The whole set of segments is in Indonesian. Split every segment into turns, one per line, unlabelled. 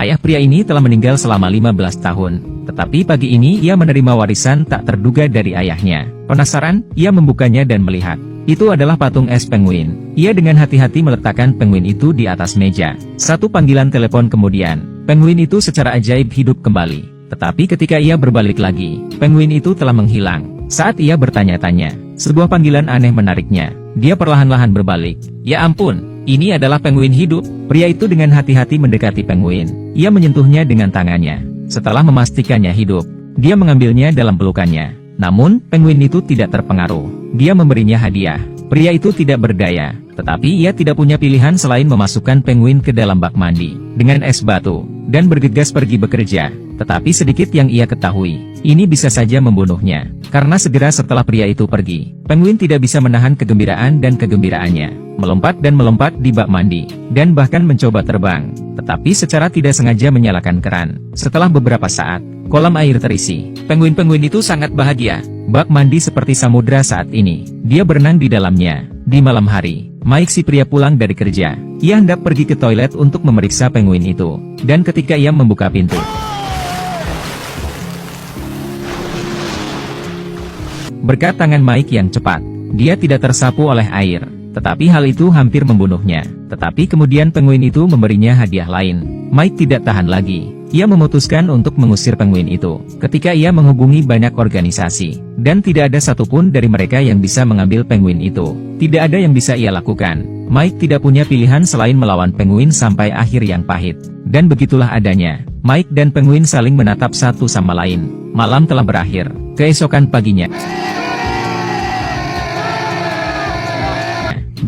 Ayah pria ini telah meninggal selama 15 tahun. Tetapi pagi ini ia menerima warisan tak terduga dari ayahnya. Penasaran, ia membukanya dan melihat. Itu adalah patung es penguin. Ia dengan hati-hati meletakkan penguin itu di atas meja. Satu panggilan telepon kemudian, penguin itu secara ajaib hidup kembali. Tetapi ketika ia berbalik lagi, penguin itu telah menghilang. Saat ia bertanya-tanya, sebuah panggilan aneh menariknya. Dia perlahan-lahan berbalik. Ya ampun, ini adalah penguin hidup. Pria itu dengan hati-hati mendekati penguin. Ia menyentuhnya dengan tangannya. Setelah memastikannya hidup, dia mengambilnya dalam pelukannya. Namun, penguin itu tidak terpengaruh. Dia memberinya hadiah. Pria itu tidak berdaya, tetapi ia tidak punya pilihan selain memasukkan penguin ke dalam bak mandi dengan es batu, dan bergegas pergi bekerja. Tetapi sedikit yang ia ketahui, ini bisa saja membunuhnya. Karena segera setelah pria itu pergi, penguin tidak bisa menahan kegembiraan dan kegembiraannya. Melompat dan melompat di bak mandi, dan bahkan mencoba terbang. Tetapi secara tidak sengaja menyalakan keran. Setelah beberapa saat, kolam air terisi. Penguin-penguin itu sangat bahagia. Bak mandi seperti samudra saat ini. Dia berenang di dalamnya. Di malam hari, Mike si pria pulang dari kerja. Ia hendak pergi ke toilet untuk memeriksa penguin itu. Dan ketika ia membuka pintu, berkat tangan Mike yang cepat, dia tidak tersapu oleh air. Tetapi hal itu hampir membunuhnya. Tetapi kemudian penguin itu memberinya hadiah lain. Mike tidak tahan lagi. Ia memutuskan untuk mengusir penguin itu. Ketika ia menghubungi banyak organisasi, dan tidak ada satupun dari mereka yang bisa mengambil penguin itu. Tidak ada yang bisa ia lakukan. Mike tidak punya pilihan selain melawan penguin sampai akhir yang pahit. Dan begitulah adanya. Mike dan penguin saling menatap satu sama lain. Malam telah berakhir. Keesokan paginya,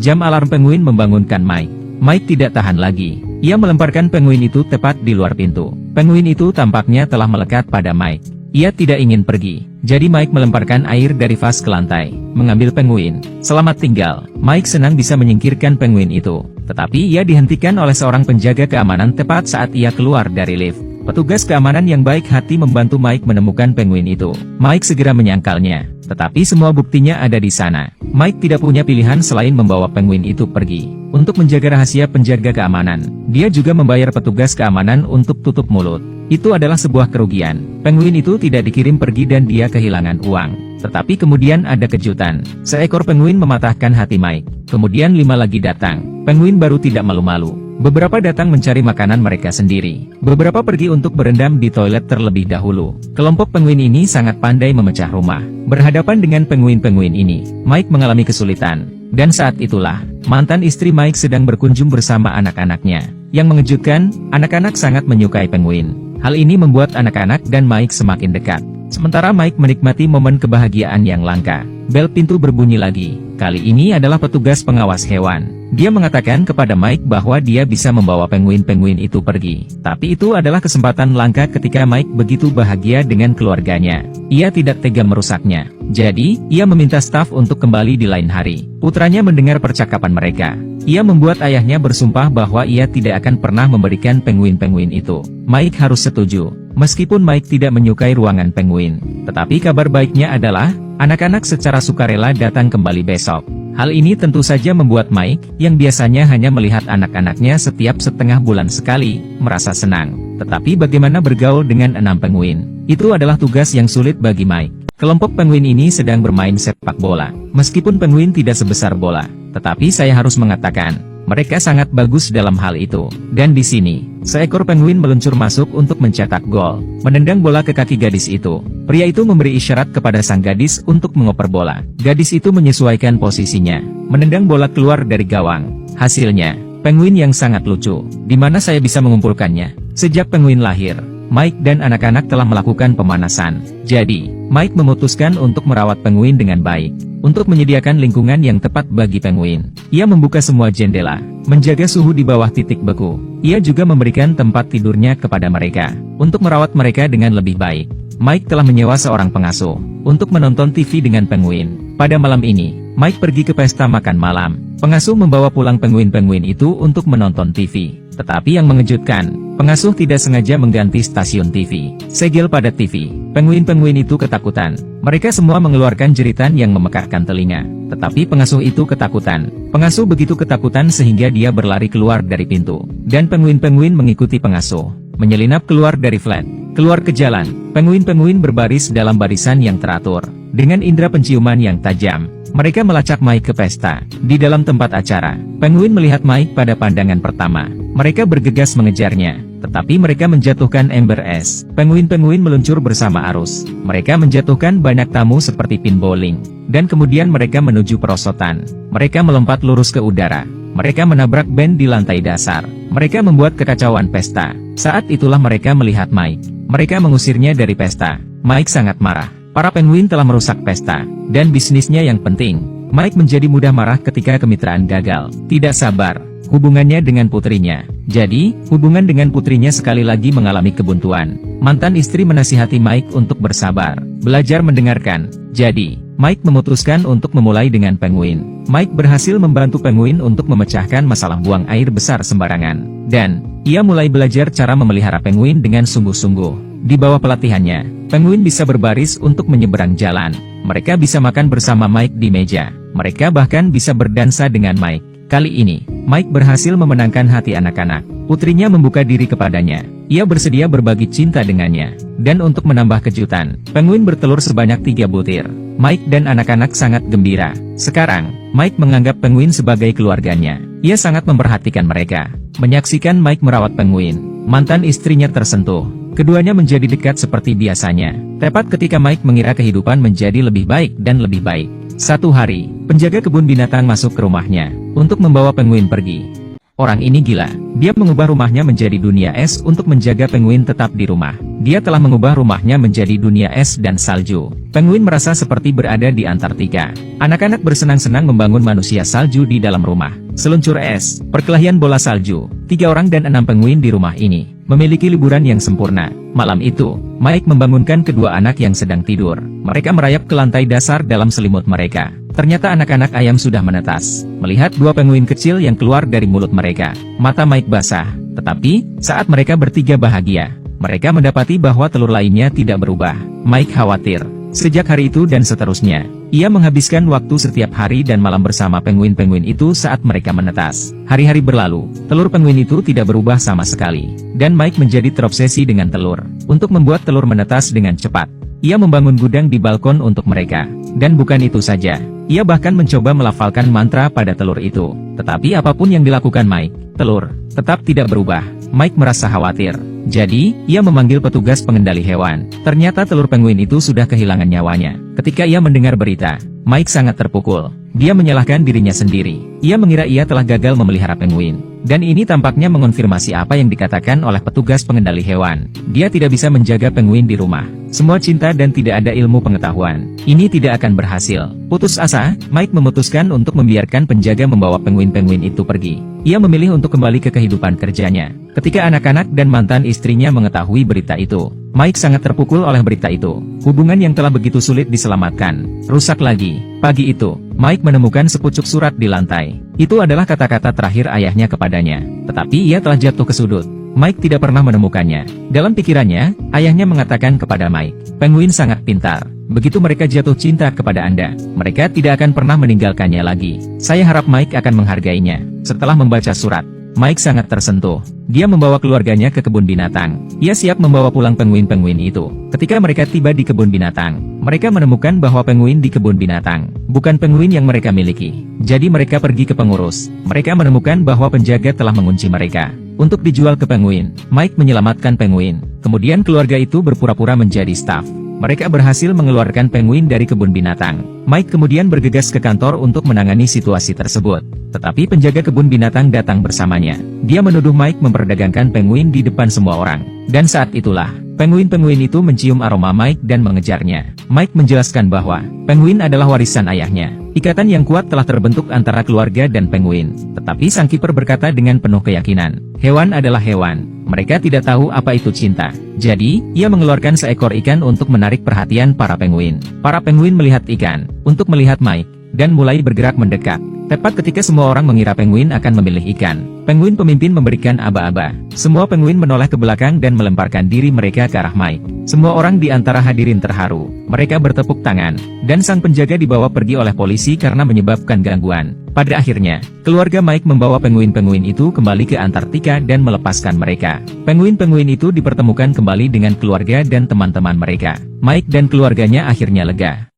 jam alarm penguin membangunkan Mike. Mike tidak tahan lagi. Ia melemparkan penguin itu tepat di luar pintu. Penguin itu tampaknya telah melekat pada Mike. Ia tidak ingin pergi. Jadi Mike melemparkan air dari vas ke lantai, mengambil penguin. Selamat tinggal. Mike senang bisa menyingkirkan penguin itu. Tetapi ia dihentikan oleh seorang penjaga keamanan tepat saat ia keluar dari lift. Petugas keamanan yang baik hati membantu Mike menemukan penguin itu. Mike segera menyangkalnya. Tetapi semua buktinya ada di sana. Mike tidak punya pilihan selain membawa penguin itu pergi. Untuk menjaga rahasia penjaga keamanan, dia juga membayar petugas keamanan untuk tutup mulut. Itu adalah sebuah kerugian. Penguin itu tidak dikirim pergi dan dia kehilangan uang. Tetapi kemudian ada kejutan. Seekor penguin mematahkan hati Mike. Kemudian 5 lagi datang. Penguin baru tidak malu-malu. Beberapa datang mencari makanan mereka sendiri. Beberapa pergi untuk berendam di toilet terlebih dahulu. Kelompok penguin ini sangat pandai memecah rumah. Berhadapan dengan penguin-penguin ini, Mike mengalami kesulitan. Dan saat itulah, mantan istri Mike sedang berkunjung bersama anak-anaknya. Yang mengejutkan, anak-anak sangat menyukai penguin. Hal ini membuat anak-anak dan Mike semakin dekat. Sementara Mike menikmati momen kebahagiaan yang langka. Bel pintu berbunyi lagi. Kali ini adalah petugas pengawas hewan. Dia mengatakan kepada Mike bahwa dia bisa membawa penguin-penguin itu pergi. Tapi itu adalah kesempatan langka ketika Mike begitu bahagia dengan keluarganya. Ia tidak tega merusaknya. Jadi, ia meminta staf untuk kembali di lain hari. Putranya mendengar percakapan mereka. Ia membuat ayahnya bersumpah bahwa ia tidak akan pernah memberikan penguin-penguin itu. Mike harus setuju. Meskipun Mike tidak menyukai ruangan penguin. Tetapi kabar baiknya adalah, anak-anak secara sukarela datang kembali besok. Hal ini tentu saja membuat Mike, yang biasanya hanya melihat anak-anaknya setiap setengah bulan sekali, merasa senang. Tetapi bagaimana bergaul dengan 6 penguin? Itu adalah tugas yang sulit bagi Mike. Kelompok penguin ini sedang bermain sepak bola. Meskipun penguin tidak sebesar bola, tetapi saya harus mengatakan, mereka sangat bagus dalam hal itu. Dan di sini, seekor penguin meluncur masuk untuk mencetak gol, menendang bola ke kaki gadis itu. Pria itu memberi isyarat kepada sang gadis untuk mengoper bola. Gadis itu menyesuaikan posisinya, menendang bola keluar dari gawang. Hasilnya, penguin yang sangat lucu. Di mana saya bisa mengumpulkannya? Sejak penguin lahir, Mike dan anak-anak telah melakukan pemanasan. Jadi, Mike memutuskan untuk merawat penguin dengan baik. Untuk menyediakan lingkungan yang tepat bagi penguin, ia membuka semua jendela, menjaga suhu di bawah titik beku. Ia juga memberikan tempat tidurnya kepada mereka, untuk merawat mereka dengan lebih baik. Mike telah menyewa seorang pengasuh, untuk menonton TV dengan penguin. Pada malam ini, Mike pergi ke pesta makan malam. Pengasuh membawa pulang penguin-penguin itu untuk menonton TV. Tetapi yang mengejutkan, pengasuh tidak sengaja mengganti stasiun TV. Segel pada TV, penguin-penguin itu ketakutan. Mereka semua mengeluarkan jeritan yang memekakkan telinga. Tetapi pengasuh itu ketakutan. Pengasuh begitu ketakutan sehingga dia berlari keluar dari pintu. Dan penguin-penguin mengikuti pengasuh. menyelinap keluar dari flat, keluar ke jalan. Penguin-penguin berbaris dalam barisan yang teratur. Dengan indera penciuman yang tajam, mereka melacak Mike ke pesta. Di dalam tempat acara, penguin melihat Mike pada pandangan pertama. Mereka bergegas mengejarnya, tetapi mereka menjatuhkan ember es. Penguin-penguin meluncur bersama arus. Mereka menjatuhkan banyak tamu seperti pin bowling. Dan kemudian mereka menuju perosotan. Mereka melompat lurus ke udara. Mereka menabrak band di lantai dasar. Mereka membuat kekacauan pesta. Saat itulah mereka melihat Mike. Mereka mengusirnya dari pesta. Mike sangat marah. Para penguin telah merusak pesta, dan bisnisnya yang penting. Mike menjadi mudah marah ketika kemitraan gagal. Tidak sabar, hubungannya dengan putrinya. Jadi, hubungan dengan putrinya sekali lagi mengalami kebuntuan. Mantan istri menasihati Mike untuk bersabar, belajar mendengarkan. Jadi, Mike memutuskan untuk memulai dengan penguin. Mike berhasil membantu penguin untuk memecahkan masalah buang air besar sembarangan. Dan, ia mulai belajar cara memelihara penguin dengan sungguh-sungguh. Di bawah pelatihannya, penguin bisa berbaris untuk menyeberang jalan. Mereka bisa makan bersama Mike di meja. Mereka bahkan bisa berdansa dengan Mike. Kali ini, Mike berhasil memenangkan hati anak-anak. Putrinya membuka diri kepadanya. Ia bersedia berbagi cinta dengannya. Dan untuk menambah kejutan, penguin bertelur sebanyak 3 butir. Mike dan anak-anak sangat gembira. Sekarang, Mike menganggap penguin sebagai keluarganya. Ia sangat memperhatikan mereka. Menyaksikan Mike merawat penguin, mantan istrinya tersentuh. Keduanya menjadi dekat seperti biasanya. Tepat ketika Mike mengira kehidupan menjadi lebih baik dan lebih baik. Satu hari, penjaga kebun binatang masuk ke rumahnya untuk membawa penguin pergi. Orang ini gila. Dia mengubah rumahnya menjadi dunia es untuk menjaga penguin tetap di rumah. Dia telah mengubah rumahnya menjadi dunia es dan salju. Penguin merasa seperti berada di Antartika. Anak-anak bersenang-senang membangun manusia salju di dalam rumah. Seluncur es, perkelahian bola salju. 3 orang dan 6 penguin di rumah ini memiliki liburan yang sempurna. Malam itu, Mike membangunkan kedua anak yang sedang tidur. Mereka merayap ke lantai dasar dalam selimut mereka. Ternyata anak-anak ayam sudah menetas. Melihat 2 penguin kecil yang keluar dari mulut mereka, mata Mike basah. Tetapi, saat mereka bertiga bahagia, mereka mendapati bahwa telur lainnya tidak berubah. Mike khawatir. Sejak hari itu dan seterusnya, ia menghabiskan waktu setiap hari dan malam bersama penguin-penguin itu saat mereka menetas. Hari-hari berlalu, telur penguin itu tidak berubah sama sekali. Dan Mike menjadi terobsesi dengan telur. Untuk membuat telur menetas dengan cepat, ia membangun gudang di balkon untuk mereka. Dan bukan itu saja, ia bahkan mencoba melafalkan mantra pada telur itu. Tetapi apapun yang dilakukan Mike, telur tetap tidak berubah. Mike merasa khawatir. Jadi, ia memanggil petugas pengendali hewan. Ternyata telur penguin itu sudah kehilangan nyawanya. Ketika ia mendengar berita, Mike sangat terpukul. Dia menyalahkan dirinya sendiri. Ia mengira ia telah gagal memelihara penguin. Dan ini tampaknya mengonfirmasi apa yang dikatakan oleh petugas pengendali hewan. Dia tidak bisa menjaga penguin di rumah. Semua cinta dan tidak ada ilmu pengetahuan. Ini tidak akan berhasil. Putus asa, Mike memutuskan untuk membiarkan penjaga membawa penguin-penguin itu pergi. Ia memilih untuk kembali ke kehidupan kerjanya. Ketika anak-anak dan mantan istrinya mengetahui berita itu, Mike sangat terpukul oleh berita itu. Hubungan yang telah begitu sulit diselamatkan, rusak lagi. Pagi itu, Mike menemukan sepucuk surat di lantai. Itu adalah kata-kata terakhir ayahnya kepadanya. Tetapi ia telah jatuh ke sudut. Mike tidak pernah menemukannya. Dalam pikirannya, ayahnya mengatakan kepada Mike, penguin sangat pintar. Begitu mereka jatuh cinta kepada Anda, mereka tidak akan pernah meninggalkannya lagi. Saya harap Mike akan menghargainya. Setelah membaca surat, Mike sangat tersentuh. Dia membawa keluarganya ke kebun binatang. Ia siap membawa pulang penguin-penguin itu. Ketika mereka tiba di kebun binatang, mereka menemukan bahwa penguin di kebun binatang bukan penguin yang mereka miliki. Jadi mereka pergi ke pengurus. Mereka menemukan bahwa penjaga telah mengunci mereka untuk dijual ke penguin. Mike menyelamatkan penguin. Kemudian keluarga itu berpura-pura menjadi staf. Mereka berhasil mengeluarkan penguin dari kebun binatang. Mike kemudian bergegas ke kantor untuk menangani situasi tersebut. Tetapi penjaga kebun binatang datang bersamanya. Dia menuduh Mike memperdagangkan penguin di depan semua orang. Dan saat itulah, penguin-penguin itu mencium aroma Mike dan mengejarnya. Mike menjelaskan bahwa penguin adalah warisan ayahnya. Ikatan yang kuat telah terbentuk antara keluarga dan penguin. Tetapi sang kiper berkata dengan penuh keyakinan, hewan adalah hewan. Mereka tidak tahu apa itu cinta. Jadi, ia mengeluarkan seekor ikan untuk menarik perhatian para penguin. Para penguin melihat ikan untuk melihat Mike dan mulai bergerak mendekat. Tepat ketika semua orang mengira penguin akan memilih ikan, Penguin pemimpin memberikan aba-aba. Semua penguin menoleh ke belakang dan melemparkan diri mereka ke arah Mike. Semua orang di antara hadirin terharu. Mereka bertepuk tangan, dan sang penjaga dibawa pergi oleh polisi karena menyebabkan gangguan. Pada akhirnya, keluarga Mike membawa penguin-penguin itu kembali ke Antartika dan melepaskan mereka. Penguin-penguin itu dipertemukan kembali dengan keluarga dan teman-teman mereka. Mike dan keluarganya akhirnya lega.